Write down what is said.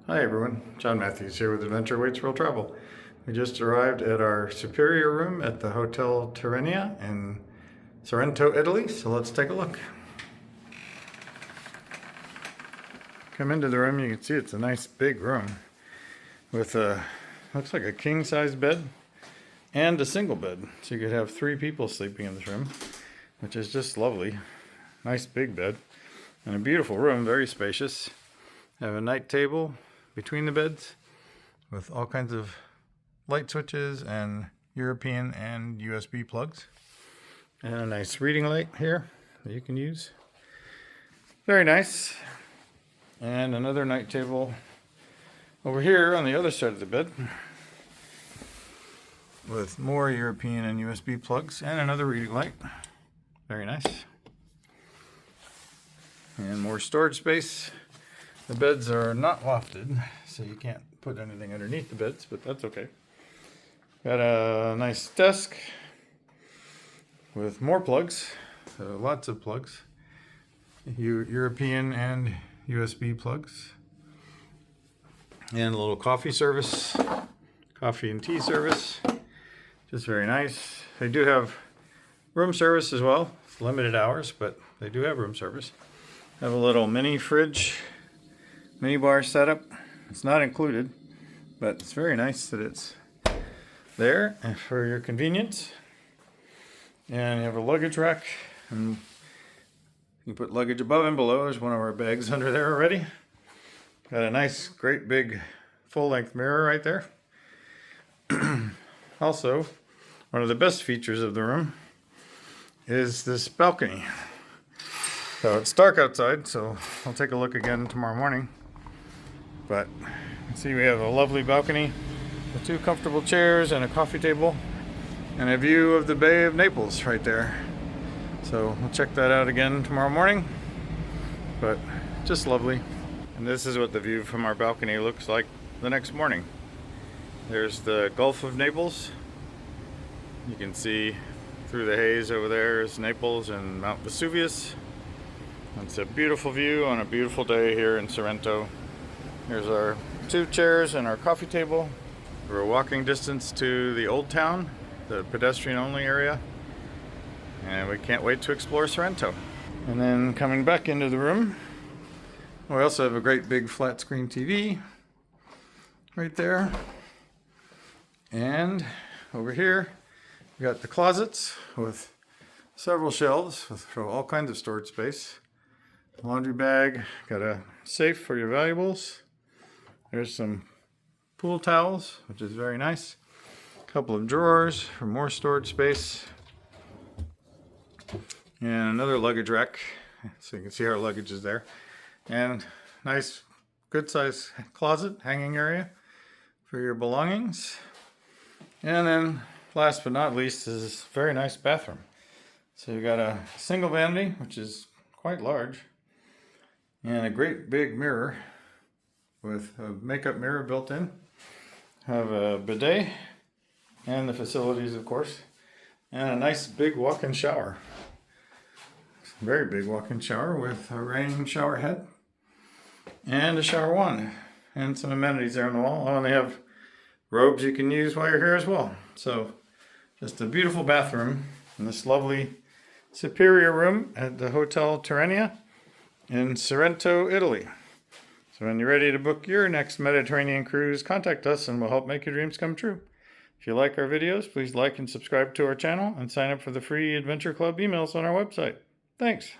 Hi everyone, John Matthews here with Adventure Waits World Travel. We just arrived at our superior room at the Hotel Tirrenia in Sorrento, Italy, so let's take a look. Come into the room, you can see it's a nice big room with looks like a king-size bed and a single bed. So you could have 3 people sleeping in this room, which is just lovely. Nice big bed and a beautiful room, very spacious. Have a night table between the beds with all kinds of light switches and European and USB plugs. And a nice reading light here that you can use. Very nice. And another night table over here on the other side of the bed with more European and USB plugs and another reading light. Very nice. And more storage space. The beds are not lofted, so you can't put anything underneath the beds, but that's okay. Got a nice desk with more plugs, lots of plugs, European and USB plugs, and a little coffee service, coffee and tea service, just very nice. They do have room service as well. It's limited hours, but they do have room service. Have a little mini fridge. Mini bar setup. It's not included, but it's very nice that it's there for your convenience. And you have a luggage rack, and you can put luggage above and below. There's one of our bags under there already. Got a nice, great big full-length mirror right there. Also, one of the best features of the room is this balcony. So it's dark outside, so I'll take a look again tomorrow morning. But you can see we have a lovely balcony with 2 comfortable chairs and a coffee table and a view of the Bay of Naples right there. So we'll check that out again tomorrow morning, but just lovely. And this is what the view from our balcony looks like the next morning. There's the Gulf of Naples. You can see through the haze over there is Naples and Mount Vesuvius. It's a beautiful view on a beautiful day here in Sorrento. Here's our 2 chairs and our coffee table. We're walking distance to the Old Town, the pedestrian-only area, and we can't wait to explore Sorrento. And then coming back into the room, we also have a great big flat screen TV right there. And over here, we got the closets with several shelves with all kinds of storage space. Laundry bag, got a safe for your valuables. There's some pool towels, which is very nice. A couple of drawers for more storage space. And another luggage rack, so you can see our luggage is there. And nice, good size closet, hanging area for your belongings. And then, last but not least, is this very nice bathroom. So you got a single vanity, which is quite large, and a great big mirror with a makeup mirror built in. Have a bidet and the facilities, of course, and a nice big walk-in shower. Very big walk-in shower with a rain shower head and a shower wand and some amenities there on the wall. Oh, and they have robes you can use while you're here as well. So just a beautiful bathroom in this lovely superior room at the Hotel Tirrenia in Sorrento, Italy. So when you're ready to book your next Mediterranean cruise, contact us and we'll help make your dreams come true. If you like our videos, please like and subscribe to our channel and sign up for the free Adventure Club emails on our website. Thanks.